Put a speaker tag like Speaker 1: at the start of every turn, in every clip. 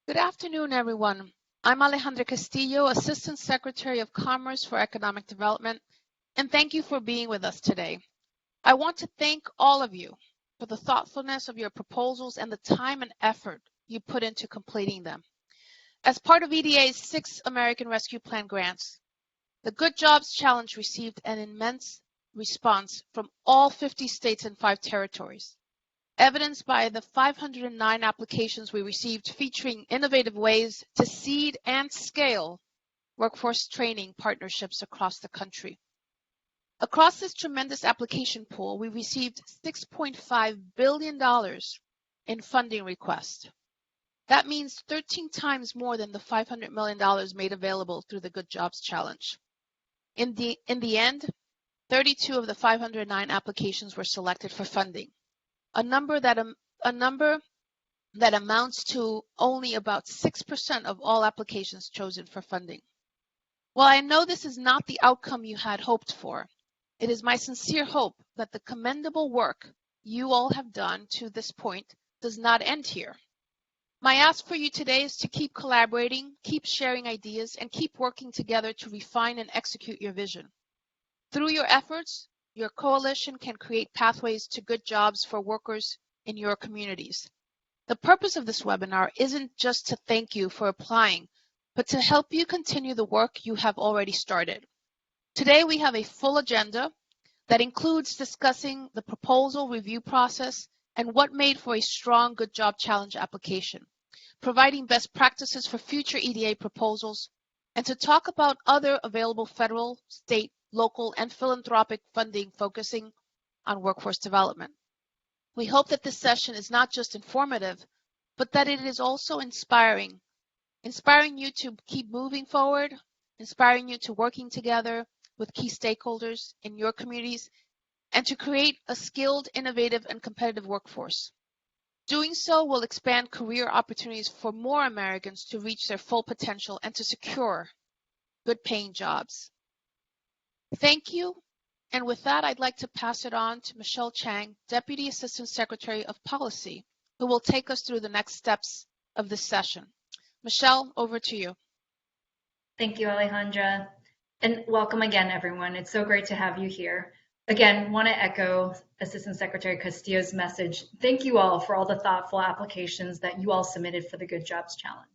Speaker 1: Good afternoon, everyone. I'm Alejandra Castillo, Assistant Secretary of Commerce for Economic Development, and thank you for being with us today. I want to thank all of you for the thoughtfulness of your proposals and the time and effort you put into completing them. As part of EDA's 6 American Rescue Plan grants, the Good Jobs Challenge received an immense response from all 50 states and 5 territories, evidenced by the 509 applications we received featuring innovative ways to seed and scale workforce training partnerships across the country. Across this tremendous application pool, we received $6.5 billion in funding requests. That means 13 times more than the $500 million made available through the Good Jobs Challenge. In the end, 32 of the 509 applications were selected for funding, a number that amounts to only about 6% of all applications chosen for funding. While I know this is not the outcome you had hoped for, it is my sincere hope that the commendable work you all have done to this point does not end here. My ask for you today is to keep collaborating, keep sharing ideas, and keep working together to refine and execute your vision. Through your efforts, your coalition can create pathways to good jobs for workers in your communities. The purpose of this webinar isn't just to thank you for applying, but to help you continue the work you have already started. Today we have a full agenda that includes discussing the proposal review process and what made for a strong Good Job Challenge application, providing best practices for future EDA proposals, and to talk about other available federal, state, local, and philanthropic funding focusing on workforce development. We hope that this session is not just informative, but that it is also inspiring you to keep moving forward, inspiring you to working together with key stakeholders in your communities, and to create a skilled, innovative, and competitive workforce. Doing so will expand career opportunities for more Americans to reach their full potential and to secure good-paying jobs. Thank you. And with that, I'd like to pass it on to Michelle Chang, Deputy Assistant Secretary of Policy, who will take us through the next steps of this session. Michelle, over to you.
Speaker 2: Thank you, Alejandra. And welcome again, everyone. It's so great to have you here. Again, want to echo Assistant Secretary Castillo's message. Thank you all for all the thoughtful applications that you all submitted for the Good Jobs Challenge.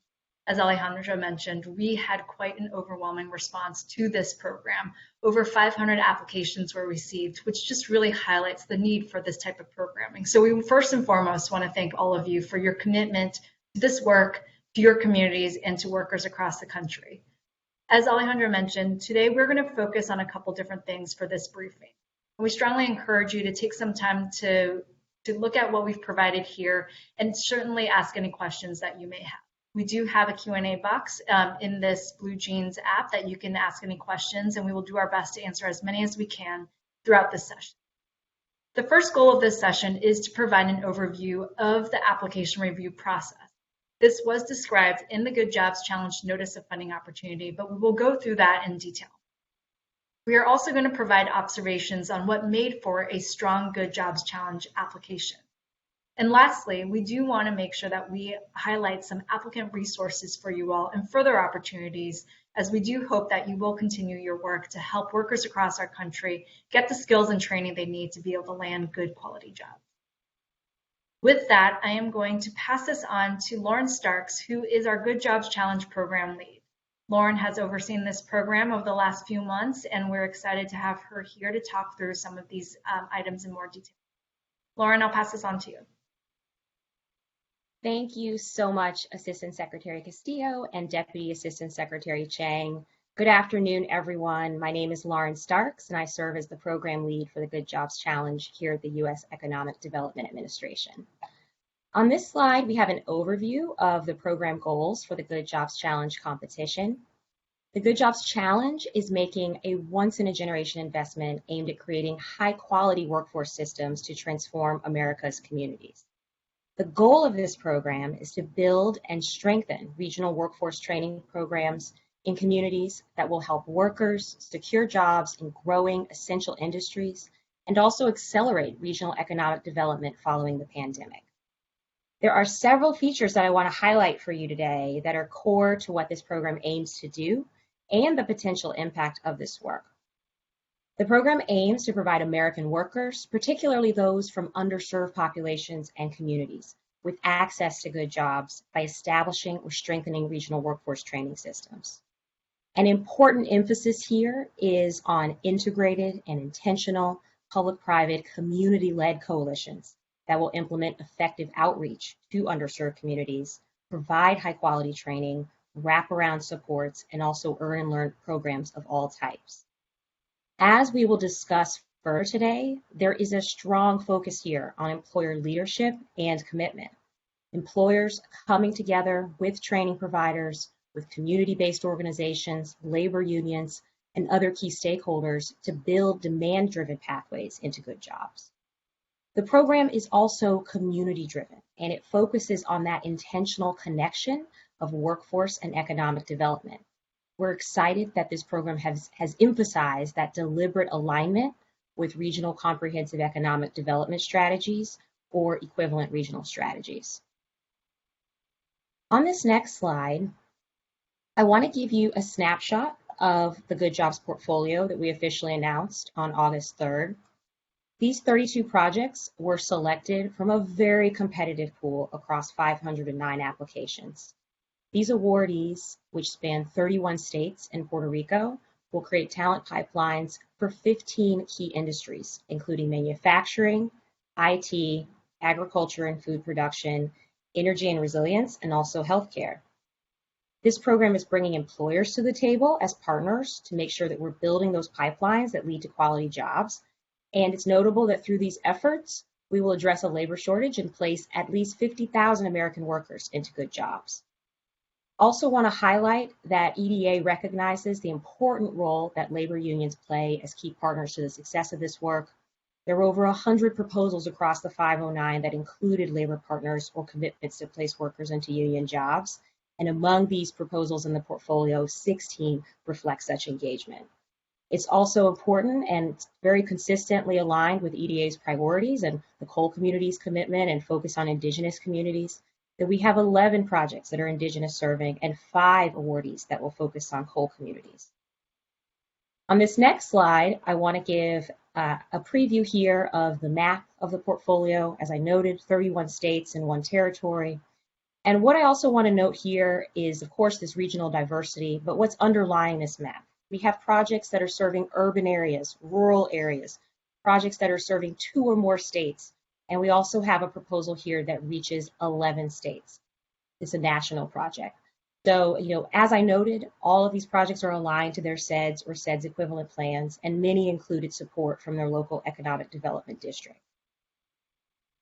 Speaker 2: As Alejandra mentioned, we had quite an overwhelming response to this program. Over 500 applications were received, which just really highlights the need for this type of programming. So we first and foremost want to thank all of you for your commitment to this work, to your communities, and to workers across the country. As Alejandra mentioned, today we're going to focus on a couple different things for this briefing. We strongly encourage you to take some time to look at what we've provided here and certainly ask any questions that you may have. We do have a Q&A box in this Blue Jeans app that you can ask any questions, and we will do our best to answer as many as we can throughout this session. The first goal of this session is to provide an overview of the application review process. This was described in the Good Jobs Challenge Notice of Funding Opportunity, but we will go through that in detail. We are also going to provide observations on what made for a strong Good Jobs Challenge application. And lastly, we do want to make sure that we highlight some applicant resources for you all and further opportunities, as we do hope that you will continue your work to help workers across our country get the skills and training they need to be able to land good quality jobs. With that, I am going to pass this on to Lauren Starks, who is our Good Jobs Challenge program lead. Lauren has overseen this program over the last few months, and we're excited to have her here to talk through some of these items in more detail. Lauren, I'll pass this on to you.
Speaker 3: Thank you so much, Assistant Secretary Castillo and Deputy Assistant Secretary Chang. Good afternoon, everyone. My name is Lauren Starks, and I serve as the program lead for the Good Jobs Challenge here at the U.S. Economic Development Administration. On this slide, we have an overview of the program goals for the Good Jobs Challenge competition. The Good Jobs Challenge is making a once-in-a-generation investment aimed at creating high-quality workforce systems to transform America's communities. The goal of this program is to build and strengthen regional workforce training programs in communities that will help workers secure jobs in growing essential industries and also accelerate regional economic development following the pandemic. There are several features that I want to highlight for you today that are core to what this program aims to do and the potential impact of this work. The program aims to provide American workers, particularly those from underserved populations and communities, with access to good jobs by establishing or strengthening regional workforce training systems. An important emphasis here is on integrated and intentional public-private community-led coalitions that will implement effective outreach to underserved communities, provide high-quality training, wraparound supports, and also earn and learn programs of all types. As we will discuss further today, there is a strong focus here on employer leadership and commitment. Employers coming together with training providers, with community-based organizations, labor unions, and other key stakeholders to build demand-driven pathways into good jobs. The program is also community-driven, and it focuses on that intentional connection of workforce and economic development. We're excited that this program has emphasized that deliberate alignment with regional comprehensive economic development strategies or equivalent regional strategies. On this next slide, I want to give you a snapshot of the Good Jobs portfolio that we officially announced on August 3rd. These 32 projects were selected from a very competitive pool across 509 applications. These awardees, which span 31 states and Puerto Rico, will create talent pipelines for 15 key industries, including manufacturing, IT, agriculture and food production, energy and resilience, and also healthcare. This program is bringing employers to the table as partners to make sure that we're building those pipelines that lead to quality jobs. And it's notable that through these efforts, we will address a labor shortage and place at least 50,000 American workers into good jobs. Also want to highlight that EDA recognizes the important role that labor unions play as key partners to the success of this work. There were over 100 proposals across the 509 that included labor partners or commitments to place workers into union jobs. And among these proposals in the portfolio, 16 reflect such engagement. It's also important and very consistently aligned with EDA's priorities and the coal community's commitment and focus on Indigenous communities that we have 11 projects that are Indigenous serving and 5 awardees that will focus on coal communities. On this next slide, I want to give a preview here of the map of the portfolio. As I noted, 31 states and 1 territory. And what I also want to note here is, of course, this regional diversity, but what's underlying this map. We have projects that are serving urban areas, rural areas, projects that are serving 2 or more states, and we also have a proposal here that reaches 11 states. It's a national project. So, as I noted, all of these projects are aligned to their CEDS or CEDS equivalent plans, and many included support from their local economic development district.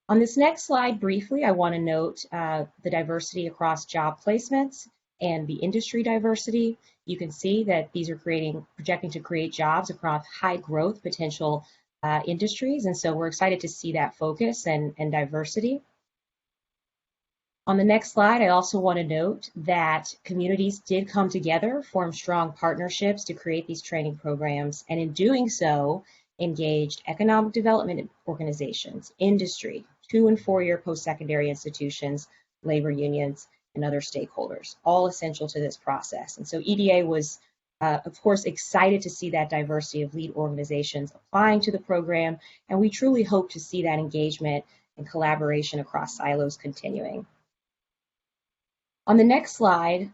Speaker 3: On this next slide, briefly, I want to note the diversity across job placements and the industry diversity. You can see that these are projecting to create jobs across high growth potential industries, and so we're excited to see that focus and diversity. On the next slide, I also want to note that communities did come together, form strong partnerships to create these training programs, and in doing so, engaged economic development organizations, industry, 2- and 4-year post-secondary institutions, labor unions, and other stakeholders, all essential to this process. And so EDA was, of course, excited to see that diversity of lead organizations applying to the program, and we truly hope to see that engagement and collaboration across silos continuing. On the next slide,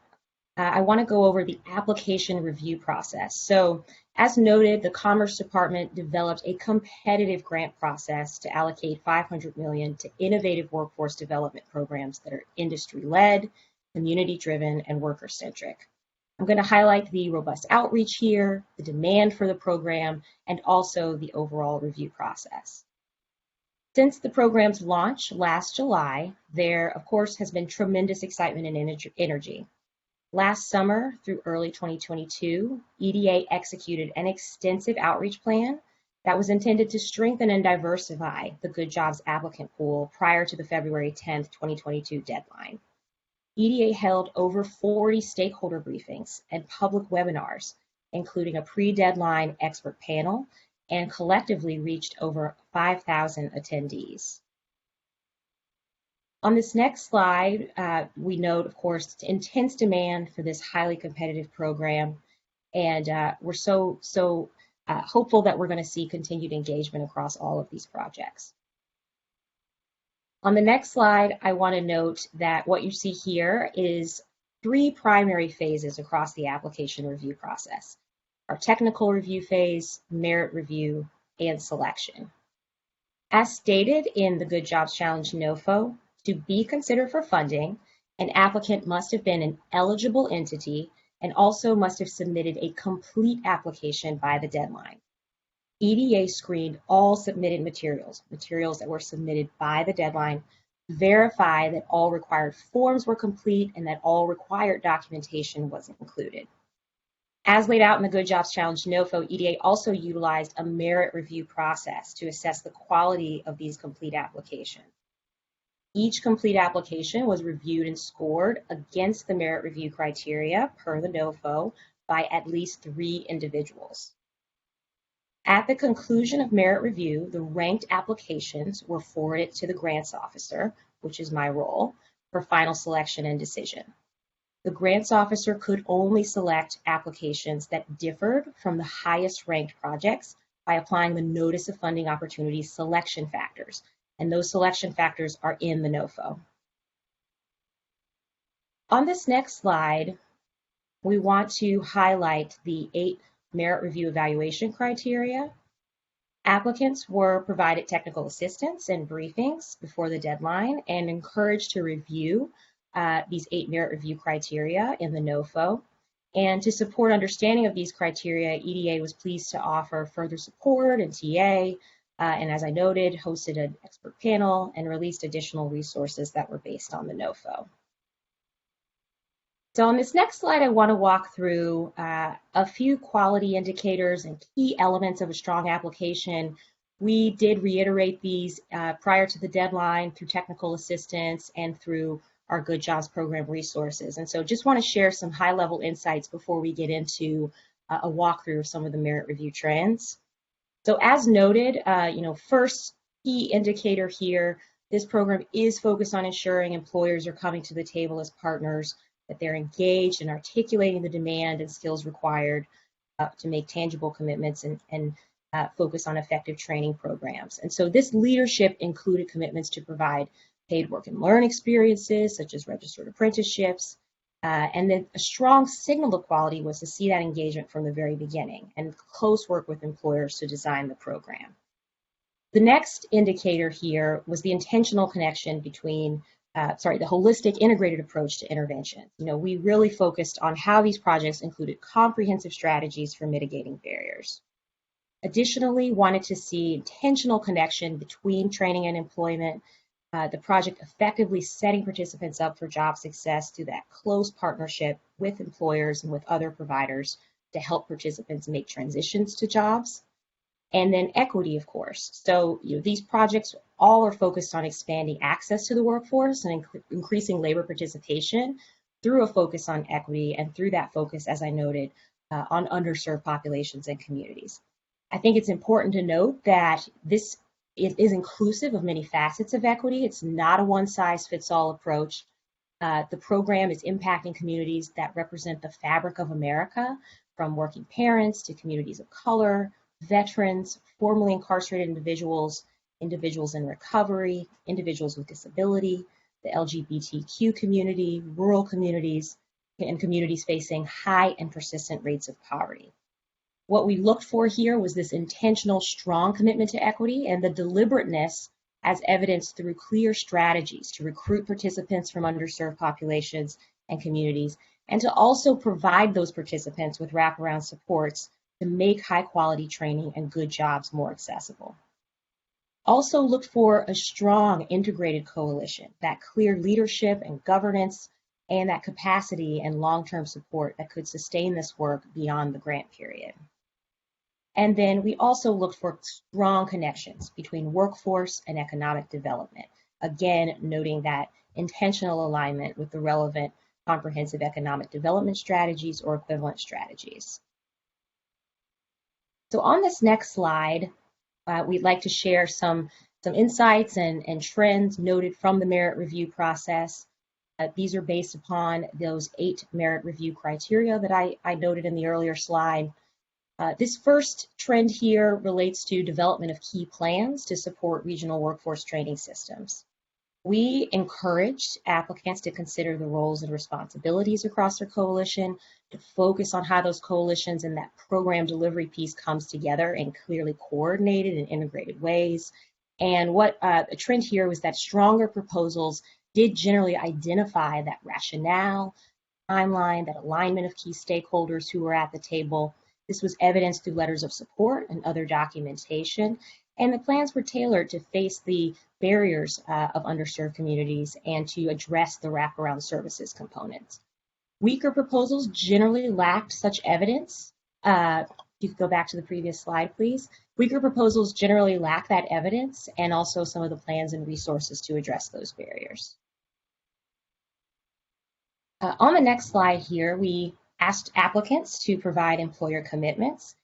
Speaker 3: I want to go over the application review process. So, as noted, the Commerce Department developed a competitive grant process to allocate $500 million to innovative workforce development programs that are industry-led, community-driven, and worker-centric. I'm going to highlight the robust outreach here, the demand for the program, and also the overall review process. Since the program's launch last July, there, of course, has been tremendous excitement and energy. Last summer through early 2022, EDA executed an extensive outreach plan that was intended to strengthen and diversify the Good Jobs applicant pool prior to the February 10th, 2022 deadline. EDA held over 40 stakeholder briefings and public webinars, including a pre-deadline expert panel, and collectively reached over 5,000 attendees. On this next slide, we note, of course, intense demand for this highly competitive program, and we're so hopeful that we're going to see continued engagement across all of these projects. On the next slide, I want to note that what you see here is 3 primary phases across the application review process: our technical review phase, merit review, and selection. As stated in the Good Jobs Challenge NOFO, to be considered for funding, an applicant must have been an eligible entity and also must have submitted a complete application by the deadline. EDA screened all submitted materials that were submitted by the deadline, verify that all required forms were complete and that all required documentation was included. As laid out in the Good Jobs Challenge NOFO, EDA also utilized a merit review process to assess the quality of these complete applications. Each complete application was reviewed and scored against the merit review criteria per the NOFO by at least 3 individuals. At the conclusion of merit review, the ranked applications were forwarded to the grants officer, which is my role, for final selection and decision. The grants officer could only select applications that differed from the highest ranked projects by applying the Notice of Funding Opportunities selection factors, and those selection factors are in the NOFO. On this next slide, we want to highlight the 8 merit review evaluation criteria. Applicants were provided technical assistance and briefings before the deadline and encouraged to review these 8 merit review criteria in the NOFO. And to support understanding of these criteria, EDA was pleased to offer further support and TA, and as I noted, hosted an expert panel and released additional resources that were based on the NOFO. So on this next slide, I want to walk through a few quality indicators and key elements of a strong application. We did reiterate these prior to the deadline through technical assistance and through our Good Jobs program resources. And so just want to share some high-level insights before we get into a walkthrough of some of the merit review trends. So as noted, first key indicator here, this program is focused on ensuring employers are coming to the table as partners, that they're engaged in articulating the demand and skills required to make tangible commitments and focus on effective training programs. And so this leadership included commitments to provide paid work and learn experiences, such as registered apprenticeships. And then a strong signal of quality was to see that engagement from the very beginning and close work with employers to design the program. The next indicator here was the intentional connection between the holistic integrated approach to intervention. We really focused on how these projects included comprehensive strategies for mitigating barriers. Additionally, wanted to see intentional connection between training and employment, the project effectively setting participants up for job success through that close partnership with employers and with other providers to help participants make transitions to jobs. And then equity, of course. So these projects all are focused on expanding access to the workforce and increasing labor participation through a focus on equity and through that focus, as I noted, on underserved populations and communities. I think it's important to note that this is inclusive of many facets of equity. It's not a one-size-fits-all approach. The program is impacting communities that represent the fabric of America, from working parents to communities of color, veterans, formerly incarcerated individuals, individuals in recovery, individuals with disability, the LGBTQ community, rural communities, and communities facing high and persistent rates of poverty. What we looked for here was this intentional, strong commitment to equity and the deliberateness as evidenced through clear strategies to recruit participants from underserved populations and communities, and to also provide those participants with wraparound supports to make high-quality training and good jobs more accessible. Also looked for a strong integrated coalition, that clear leadership and governance, and that capacity and long-term support that could sustain this work beyond the grant period. And then we also looked for strong connections between workforce and economic development, again, noting that intentional alignment with the relevant comprehensive economic development strategies or equivalent strategies. So on this next slide, we'd like to share some Some insights and trends noted from the merit review process. These are based upon those 8 merit review criteria that I noted in the earlier slide. This first trend here relates to development of key plans to support regional workforce training systems. We encouraged applicants to consider the roles and responsibilities across their coalition, to focus on how those coalitions and that program delivery piece comes together in clearly coordinated and integrated ways. And what a trend here was that stronger proposals did generally identify that rationale, timeline, that alignment of key stakeholders who were at the table. This was evidenced through letters of support and other documentation. And the plans were tailored to face the barriers of underserved communities and to address the wraparound services components. Weaker proposals generally lacked such evidence. You could go back to the previous slide, please. Weaker proposals generally lack that evidence and also some of the plans and resources to address those barriers. On the next slide here, we asked applicants to provide employer commitments,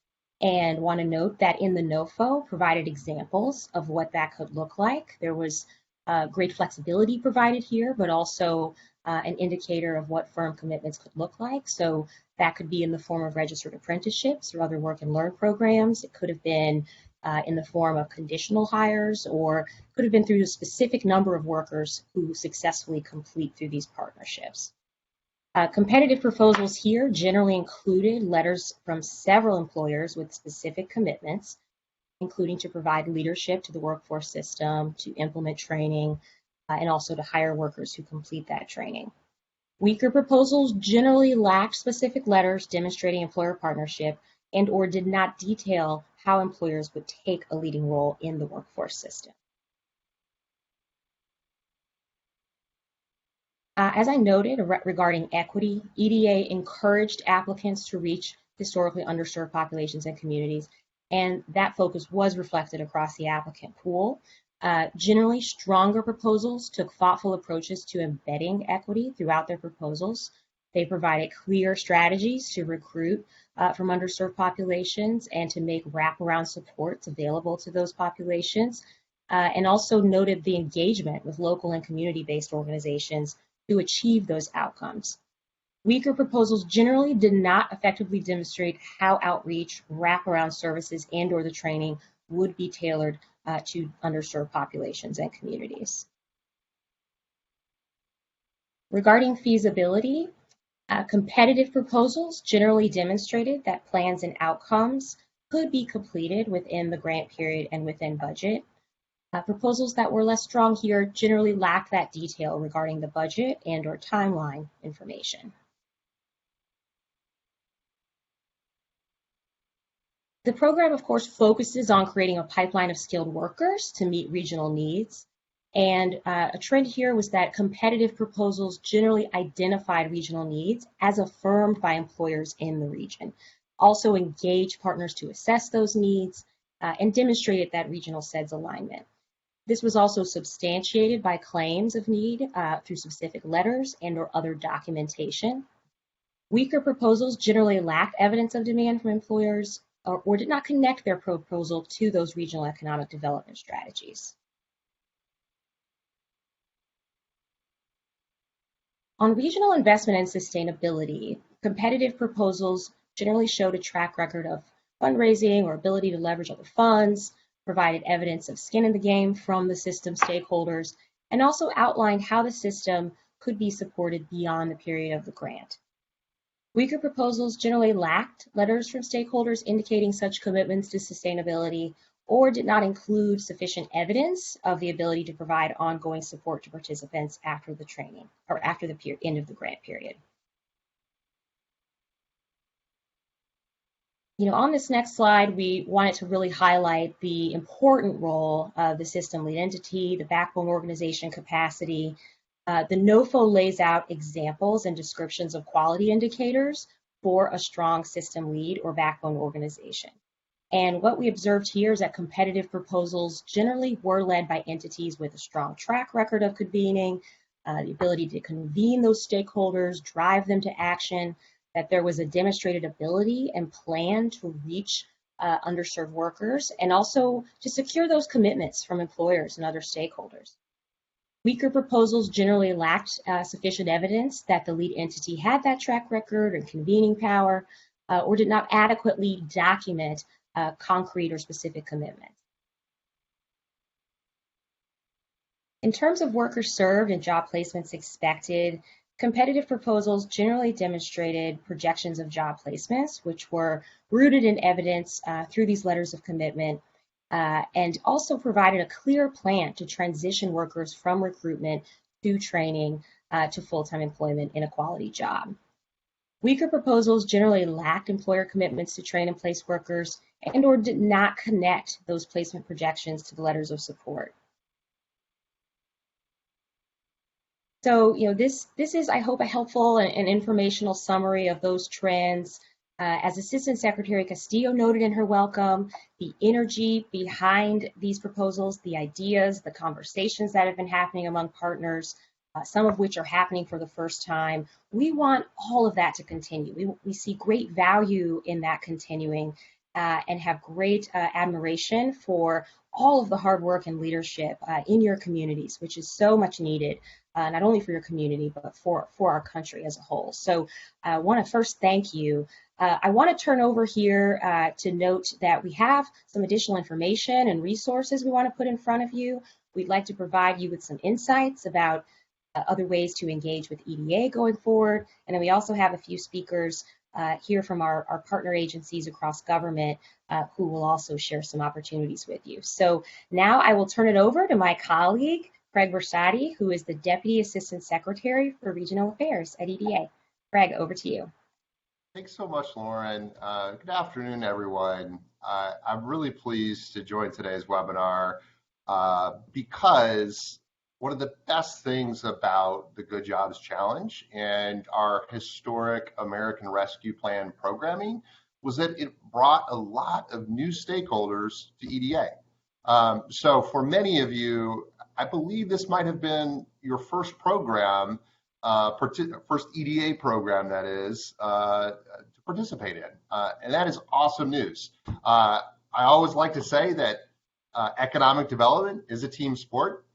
Speaker 3: and want to note that in the NOFO provided examples of what that could look like. There was great flexibility provided here, but also an indicator of what firm commitments could look like. So that could be in the form of registered apprenticeships or other work and learn programs. It could have been in the form of conditional hires, or could have been through a specific number of workers who successfully complete through these partnerships. Competitive proposals here generally included letters from several employers with specific commitments, including to provide leadership to the workforce system, to implement training, and also to hire workers who complete that training. Weaker proposals generally lacked specific letters demonstrating employer partnership and or did not detail how employers would take a leading role in the workforce system. As I noted regarding equity, EDA encouraged applicants to reach historically underserved populations and communities, and that focus was reflected across the applicant pool. Generally, stronger proposals took thoughtful approaches to embedding equity throughout their proposals. They provided clear strategies to recruit from underserved populations and to make wraparound supports available to those populations, and also noted the engagement with local and community-based organizations to achieve those outcomes. Weaker proposals generally did not effectively demonstrate how outreach, wraparound services, and/or the training would be tailored to underserved populations and communities. Regarding feasibility, competitive proposals generally demonstrated that plans and outcomes could be completed within the grant period and within budget. Proposals that were less strong here generally lack that detail regarding the budget and/or timeline information. The program, of course, focuses on creating a pipeline of skilled workers to meet regional needs. And a trend here was that competitive proposals generally identified regional needs as affirmed by employers in the region, also engaged partners to assess those needs, and demonstrated that regional SEDS alignment. This was also substantiated by claims of need through specific letters and/or other documentation. Weaker proposals generally lacked evidence of demand from employers or did not connect their proposal to those regional economic development strategies. On regional investment and sustainability, competitive proposals generally showed a track record of fundraising or ability to leverage other funds, provided evidence of skin in the game from the system stakeholders, and also outlined how the system could be supported beyond the period of the grant. Weaker proposals generally lacked letters from stakeholders indicating such commitments to sustainability or did not include sufficient evidence of the ability to provide ongoing support to participants after the training or after the end of the grant period. On this next slide, we wanted to really highlight the important role of the system lead entity, the backbone organization capacity. The NOFO lays out examples and descriptions of quality indicators for a strong system lead or backbone organization. And what we observed here is that competitive proposals generally were led by entities with a strong track record of convening, the ability to convene those stakeholders, drive them to action, that there was a demonstrated ability and plan to reach underserved workers, and also to secure those commitments from employers and other stakeholders. Weaker proposals generally lacked sufficient evidence that the lead entity had that track record and convening power, or did not adequately document concrete or specific commitments. In terms of workers served and job placements expected, competitive proposals generally demonstrated projections of job placements, which were rooted in evidence through these letters of commitment, and also provided a clear plan to transition workers from recruitment to training to full-time employment in a quality job. Weaker proposals generally lacked employer commitments to train and place workers and or did not connect those placement projections to the letters of support. So, this is, I hope, a helpful and informational summary of those trends. As Assistant Secretary Castillo noted in her welcome, the energy behind these proposals, the ideas, the conversations that have been happening among partners, some of which are happening for the first time, we want all of that to continue. We see great value in that continuing and have great admiration for all of the hard work and leadership in your communities, which is so much needed. Not only for your community, but for our country as a whole. So I want to first thank you. I want to turn over here to note that we have some additional information and resources we want to put in front of you. We'd like to provide you with some insights about other ways to engage with EDA going forward. And then we also have a few speakers here from our partner agencies across government who will also share some opportunities with you. So now I will turn it over to my colleague, Craig Versati, who is the Deputy Assistant Secretary for Regional Affairs at EDA. Craig, over to you.
Speaker 4: Thanks so much, Lauren. Good afternoon, everyone. I'm really pleased to join today's webinar because one of the best things about the Good Jobs Challenge and our historic American Rescue Plan programming was that it brought a lot of new stakeholders to EDA. So for many of you, I believe this might have been your first program, first EDA program, that is, to participate in. And that is awesome news. I always like to say that economic development is a team sport.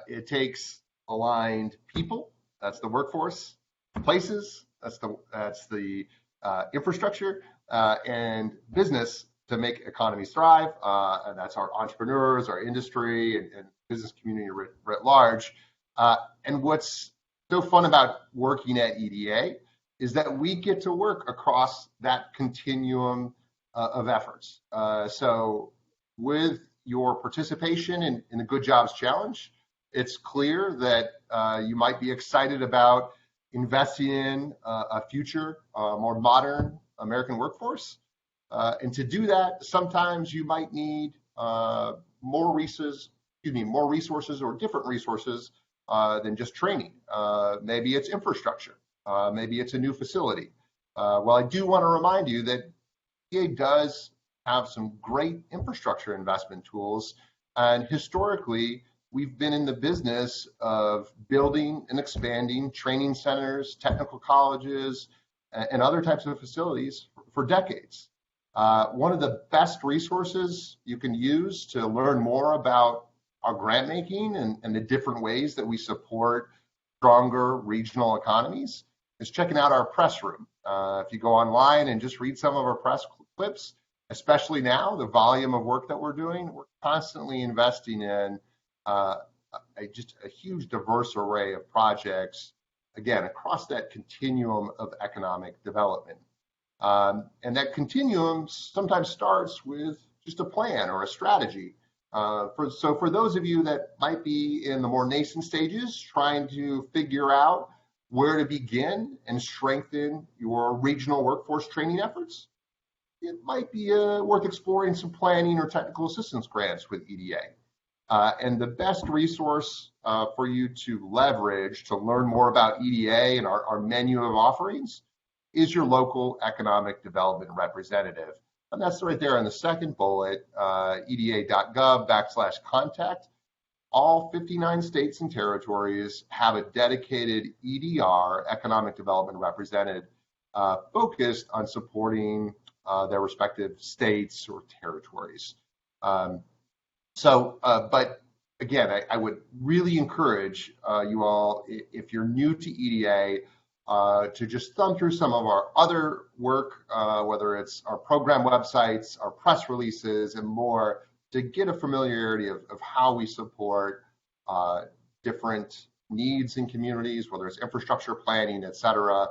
Speaker 4: It takes aligned people, that's the workforce, places, that's the infrastructure, and business to make economies thrive, and that's our entrepreneurs, our industry, and business community writ large. And what's so fun about working at EDA is that we get to work across that continuum of efforts. So with your participation in the Good Jobs Challenge, it's clear that you might be excited about investing in a future, more modern American workforce. And to do that, sometimes you might need more resources or different resources than just training. Maybe it's infrastructure. Maybe it's a new facility. Well, I do want to remind you that EDA does have some great infrastructure investment tools. And historically, we've been in the business of building and expanding training centers, technical colleges, and other types of facilities for decades. One of the best resources you can use to learn more about our grant making and the different ways that we support stronger regional economies is checking out our press room. If you go online and just read some of our press clips, especially now, the volume of work that we're doing, we're constantly investing in just a huge diverse array of projects, again, across that continuum of economic development. And that continuum sometimes starts with just a plan or a strategy. So for those of you that might be in the more nascent stages, trying to figure out where to begin and strengthen your regional workforce training efforts, it might be worth exploring some planning or technical assistance grants with EDA. And the best resource for you to leverage to learn more about EDA and our menu of offerings is your local economic development representative. And that's right there in the second bullet, eda.gov/contact. All 59 states and territories have a dedicated EDR, economic development representative, focused on supporting their respective states or territories. But again, I would really encourage you all, if you're new to EDA, to just thumb through some of our other work, whether it's our program websites, our press releases, and more, to get a familiarity of how we support different needs in communities, whether it's infrastructure planning, et cetera,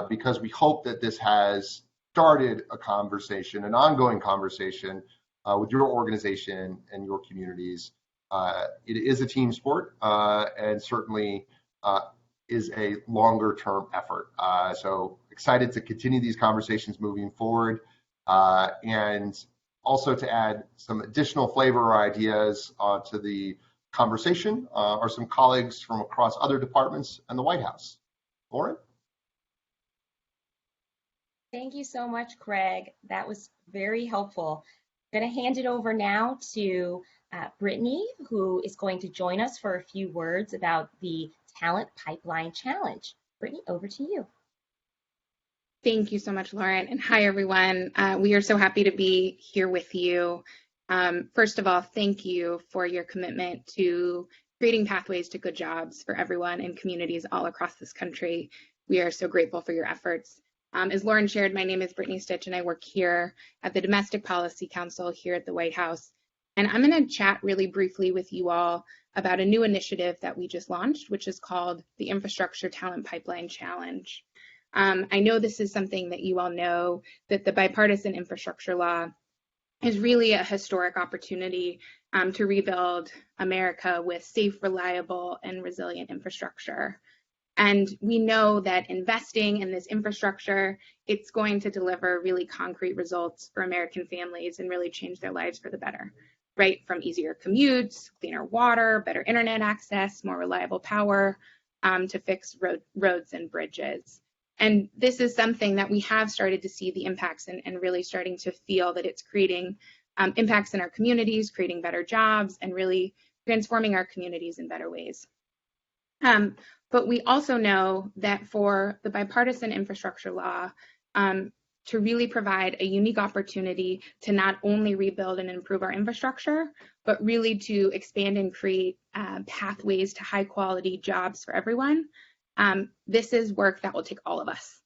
Speaker 4: because we hope that this has started a conversation, an ongoing conversation with your organization and your communities. It is a team sport, and certainly is a longer term effort. So excited to continue these conversations moving forward, and also to add some additional flavor or ideas to the conversation are some colleagues from across other departments and the White House. Lauren?
Speaker 3: Thank you so much, Craig. That was very helpful. I'm going to hand it over now to Brittany, who is going to join us for a few words about the Talent Pipeline Challenge. Brittany, over to you.
Speaker 5: Thank you so much, Lauren. And hi, everyone. We are so happy to be here with you. First of all, thank you for your commitment to creating pathways to good jobs for everyone in communities all across this country. We are so grateful for your efforts. As Lauren shared, my name is Brittany Stitch, and I work here at the Domestic Policy Council here at the White House. And I'm going to chat really briefly with you all about a new initiative that we just launched, which is called the Infrastructure Talent Pipeline Challenge. I know this is something that you all know, that the bipartisan infrastructure law is really a historic opportunity to rebuild America with safe, reliable, and resilient infrastructure. And we know that investing in this infrastructure, it's going to deliver really concrete results for American families and really change their lives for the better, right? From easier commutes, cleaner water, better internet access, more reliable power, to fix roads and bridges. And this is something that we have started to see the impacts and really starting to feel that it's creating impacts in our communities, creating better jobs, and really transforming our communities in better ways. But we also know that for the bipartisan infrastructure law to really provide a unique opportunity to not only rebuild and improve our infrastructure, but really to expand and create pathways to high quality jobs for everyone, this is work that will take all of us.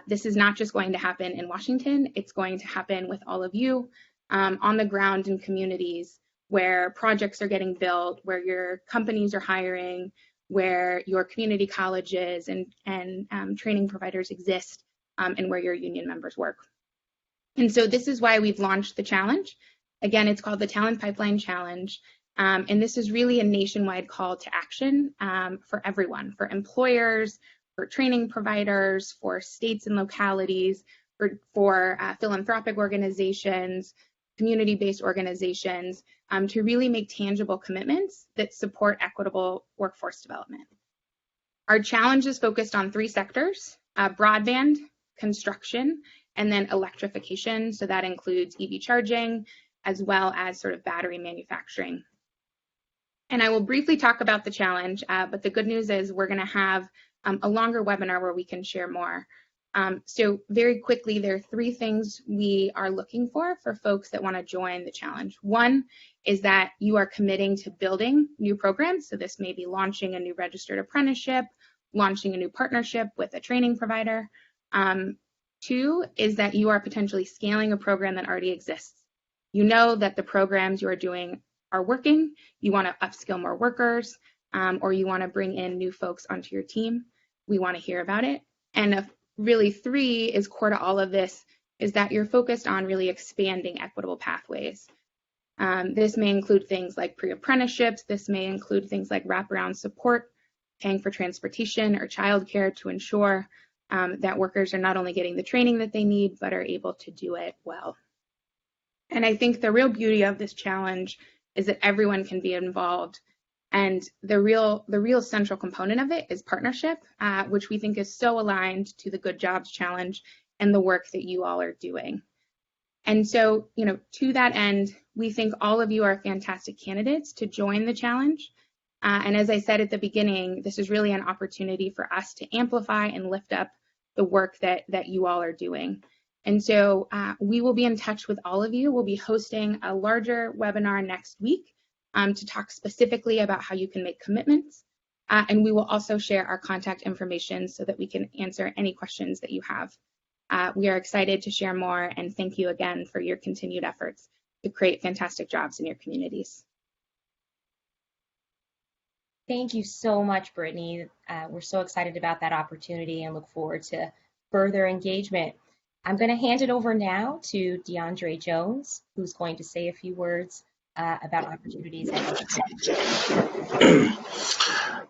Speaker 5: This is not just going to happen in Washington, it's going to happen with all of you on the ground in communities where projects are getting built, where your companies are hiring, where your community colleges and training providers exist, and where your union members work. And so this is why we've launched the challenge. Again, it's called the Talent Pipeline Challenge. And this is really a nationwide call to action for everyone, for employers, for training providers, for states and localities, for philanthropic organizations, community-based organizations, to really make tangible commitments that support equitable workforce development. Our challenge is focused on 3 sectors: broadband, construction, and then electrification. So that includes EV charging, as well as sort of battery manufacturing. And I will briefly talk about the challenge, but the good news is we're going to have a longer webinar where we can share more. So very quickly, there are 3 things we are looking for folks that want to join the challenge. One is that you are committing to building new programs. So this may be launching a new registered apprenticeship, launching a new partnership with a training provider. 2 is that you are potentially scaling a program that already exists. You know that the programs you are doing are working, you want to upskill more workers, or you want to bring in new folks onto your team. We want to hear about it. And really 3 is core to all of this, is that you're focused on really expanding equitable pathways. This may include things like pre-apprenticeships. This may include things like wraparound support, paying for transportation or childcare to ensure that workers are not only getting the training that they need, but are able to do it well. And I think the real beauty of this challenge is that everyone can be involved. And the real central component of it is partnership, which we think is so aligned to the Good Jobs Challenge and the work that you all are doing. And so, to that end, we think all of you are fantastic candidates to join the challenge. And as I said at the beginning, this is really an opportunity for us to amplify and lift up the work that you all are doing. And so we will be in touch with all of you. We'll be hosting a larger webinar next week to talk specifically about how you can make commitments. And we will also share our contact information so that we can answer any questions that you have. We are excited to share more, and thank you again for your continued efforts to create fantastic jobs in your communities.
Speaker 3: Thank you so much, Brittany. We're so excited about that opportunity and look forward to further engagement. I'm going to hand it over now to DeAndre Jones, who's going to say a few words about opportunities.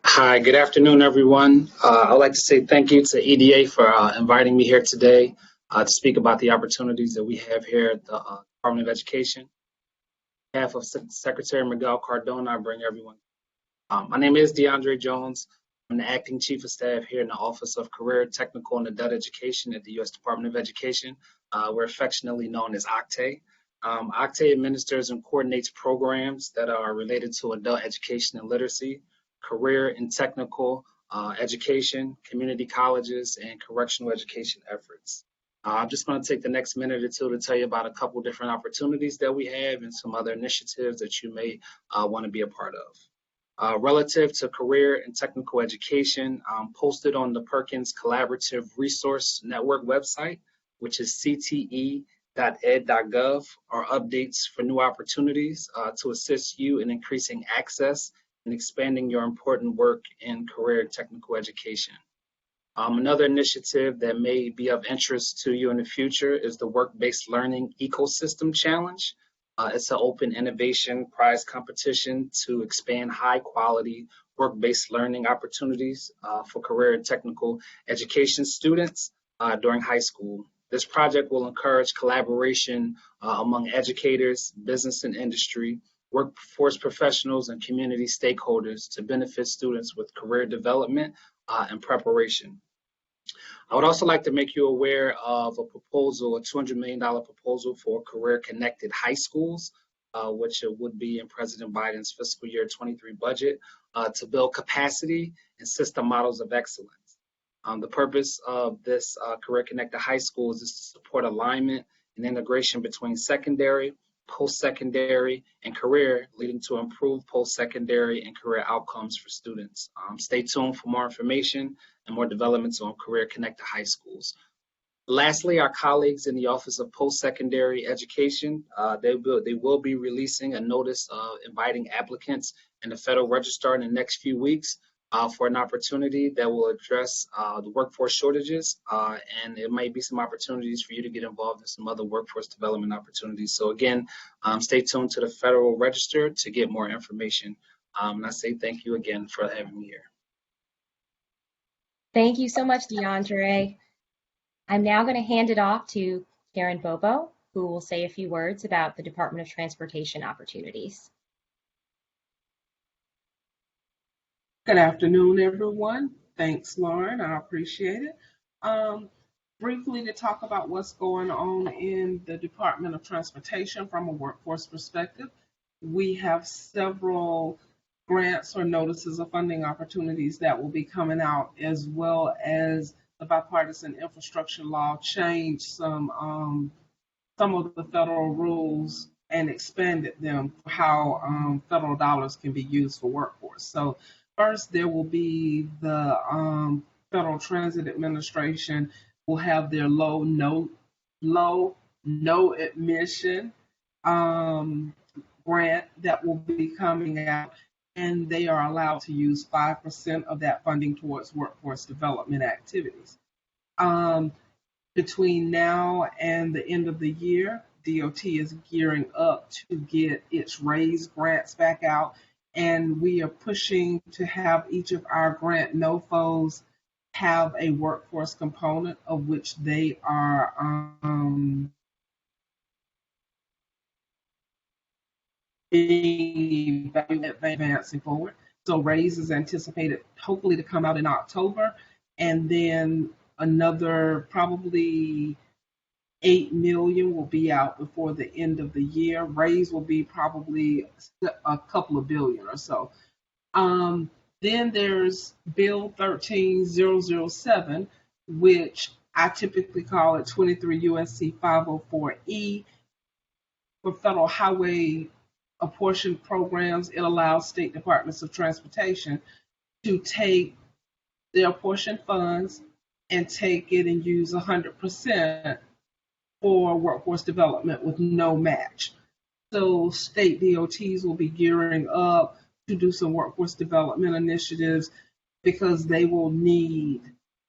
Speaker 6: Hi, good afternoon, everyone. I'd like to say thank you to EDA for inviting me here today to speak about the opportunities that we have here at the Department of Education. On behalf of Secretary Miguel Cardona, I bring everyone. My name is DeAndre Jones. I'm the Acting Chief of Staff here in the Office of Career, Technical, and Adult Education at the U.S. Department of Education. We're affectionately known as OCTAE. OCTAE administers and coordinates programs that are related to adult education and literacy, career and technical education, community colleges, and correctional education efforts. I'm just going to take the next minute or two to tell you about a couple different opportunities that we have and some other initiatives that you may want to be a part of. Relative to career and technical education, posted on the Perkins Collaborative Resource Network website, which is cte.ed.gov, are updates for new opportunities to assist you in increasing access and expanding your important work in career and technical education. Another initiative that may be of interest to you in the future is the Work-Based Learning Ecosystem Challenge. It's an open innovation prize competition to expand high quality work-based learning opportunities for career and technical education students during high school. This project will encourage collaboration among educators, business and industry, workforce professionals, and community stakeholders to benefit students with career development and preparation. I would also like to make you aware of a proposal, a $200 million proposal for career-connected high schools, which would be in President Biden's fiscal year 23 budget, to build capacity and system models of excellence. The purpose of this career-connected high schools is to support alignment and integration between secondary, post-secondary, and career, leading to improved post-secondary and career outcomes for students. Stay tuned for more information and more developments on career-connected high schools. Lastly, our colleagues in the Office of Post-Secondary Education, they will be releasing a notice inviting applicants in the Federal Register in the next few weeks for an opportunity that will address the workforce shortages, and it might be some opportunities for you to get involved in some other workforce development opportunities. So again, stay tuned to the Federal Register to get more information. And I say thank you again for having me here.
Speaker 3: Thank you so much, DeAndre. I'm now going to hand it off to Karen Bobo, who will say a few words about the Department of Transportation opportunities.
Speaker 7: Good afternoon, everyone. Thanks, Lauren. I appreciate it. Briefly to talk about what's going on in the Department of Transportation from a workforce perspective. We have several grants or notices of funding opportunities that will be coming out, as well as the bipartisan infrastructure law changed some of the federal rules and expanded them for how federal dollars can be used for workforce. So first, there will be the Federal Transit Administration will have their low no admission grant that will be coming out, and they are allowed to use 5% of that funding towards workforce development activities. Between now and the end of the year, DOT is gearing up to get its RAISE grants back out, and we are pushing to have each of our grant NOFOs have a workforce component of which they are being advancing forward. So RAISE is anticipated hopefully to come out in October, and then another probably 8 million will be out before the end of the year. RAISE will be probably a couple of billion or so. Then there's Bill 13007, which I typically call it 23 USC 504E. For federal highway apportioned programs, it allows state departments of transportation to take their apportioned funds and take it and use 100% for workforce development with no match. So state DOTs will be gearing up to do some workforce development initiatives because they will need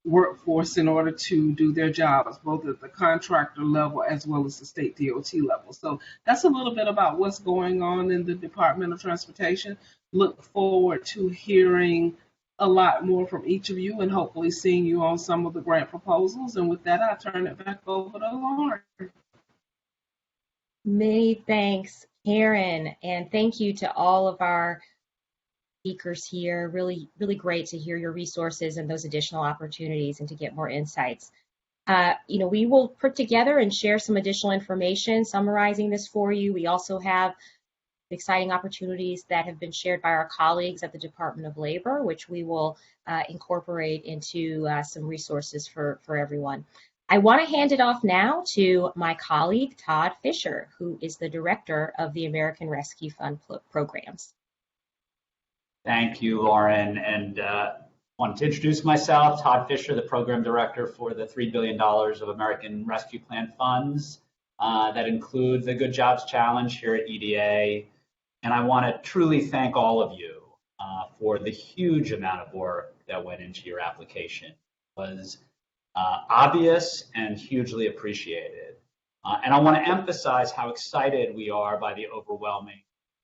Speaker 7: workforce in order to do their jobs, both at the contractor level as well as the state DOT level. So that's a little bit about what's going on in the Department of Transportation. Look forward to hearing a lot more from each of you and hopefully seeing you on some of the grant proposals. And with that, I'll turn it back over to Lauren.
Speaker 3: Many thanks, Karen, and thank you to all of our speakers here. Really, really great to hear your resources and those additional opportunities and to get more insights. We will put together and share some additional information summarizing this for you. We also have exciting opportunities that have been shared by our colleagues at the Department of Labor, which we will incorporate into some resources for everyone. I want to hand it off now to my colleague, Todd Fisher, who is the Director of the American Rescue Fund programs.
Speaker 8: Thank you, Lauren. And wanted to introduce myself, Todd Fisher, the Program Director for the $3 billion of American Rescue Plan funds that include the Good Jobs Challenge here at EDA. And I want to truly thank all of you for the huge amount of work that went into your application. It was obvious and hugely appreciated. And I want to emphasize how excited we are by the overwhelming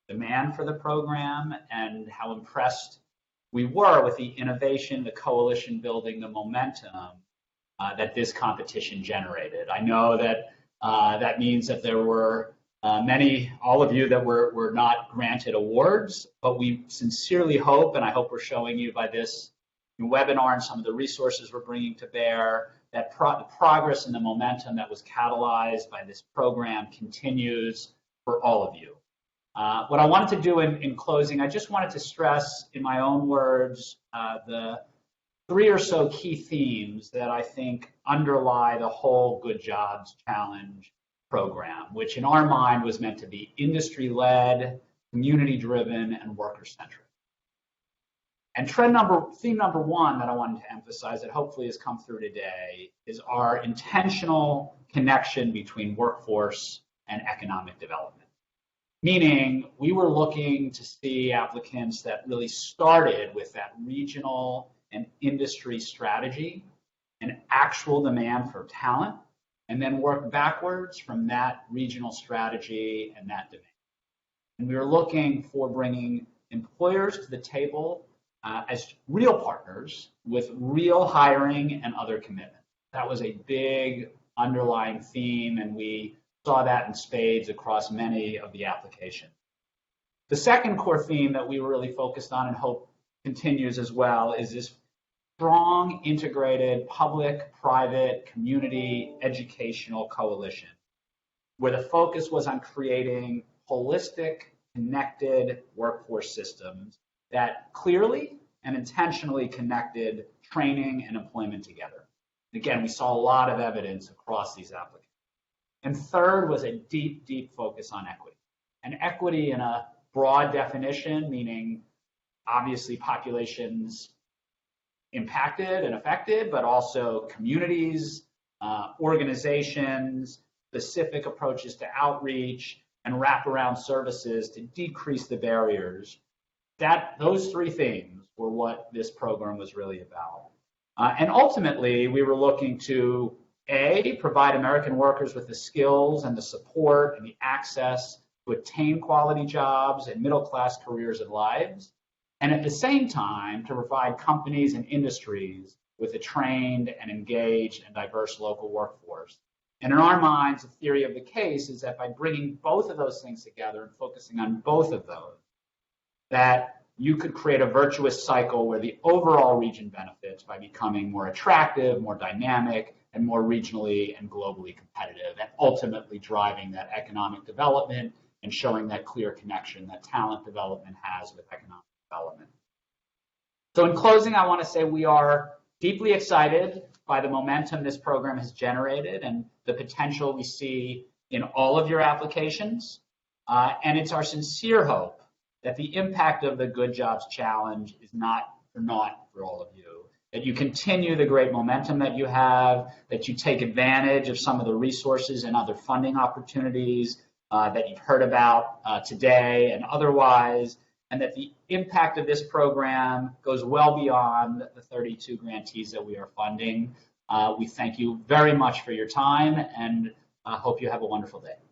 Speaker 8: demand for the program and how impressed we were with the innovation, the coalition building, the momentum that this competition generated. I know that that means that there were all of you that were not granted awards, but we sincerely hope, and I hope we're showing you by this webinar and some of the resources we're bringing to bear, that the progress and the momentum that was catalyzed by this program continues for all of you. What I wanted to do in closing, I just wanted to stress in my own words the 3 or so key themes that I think underlie the whole Good Jobs Challenge program, which in our mind was meant to be industry-led, community-driven, and worker-centric. And theme number 1 that I wanted to emphasize that hopefully has come through today is our intentional connection between workforce and economic development. Meaning we were looking to see applicants that really started with that regional and industry strategy and actual demand for talent, and then work backwards from that regional strategy and that demand. And we were looking for bringing employers to the table as real partners with real hiring and other commitments. That was a big underlying theme, and we saw that in spades across many of the applications. The second core theme that we were really focused on and hope continues as well is this strong, integrated public, private, community, educational coalition, where the focus was on creating holistic, connected workforce systems that clearly and intentionally connected training and employment together. Again, we saw a lot of evidence across these applications. And third was a deep, deep focus on equity. And equity in a broad definition, meaning obviously populations impacted and affected, but also communities, organizations, specific approaches to outreach, and wraparound services to decrease the barriers. Those 3 things were what this program was really about. And ultimately, we were looking to provide American workers with the skills and the support and the access to attain quality jobs and middle-class careers and lives, and at the same time to provide companies and industries with a trained and engaged and diverse local workforce. And in our minds, the theory of the case is that by bringing both of those things together and focusing on both of those, that you could create a virtuous cycle where the overall region benefits by becoming more attractive, more dynamic, and more regionally and globally competitive, and ultimately driving that economic development and showing that clear connection that talent development has with economic development. So in closing, I want to say we are deeply excited by the momentum this program has generated and the potential we see in all of your applications. And it's our sincere hope that the impact of the Good Jobs Challenge is not for naught for all of you, that you continue the great momentum that you have, that you take advantage of some of the resources and other funding opportunities that you've heard about today and otherwise, and that the impact of this program goes well beyond the 32 grantees that we are funding. We thank you very much for your time and hope you have a wonderful day.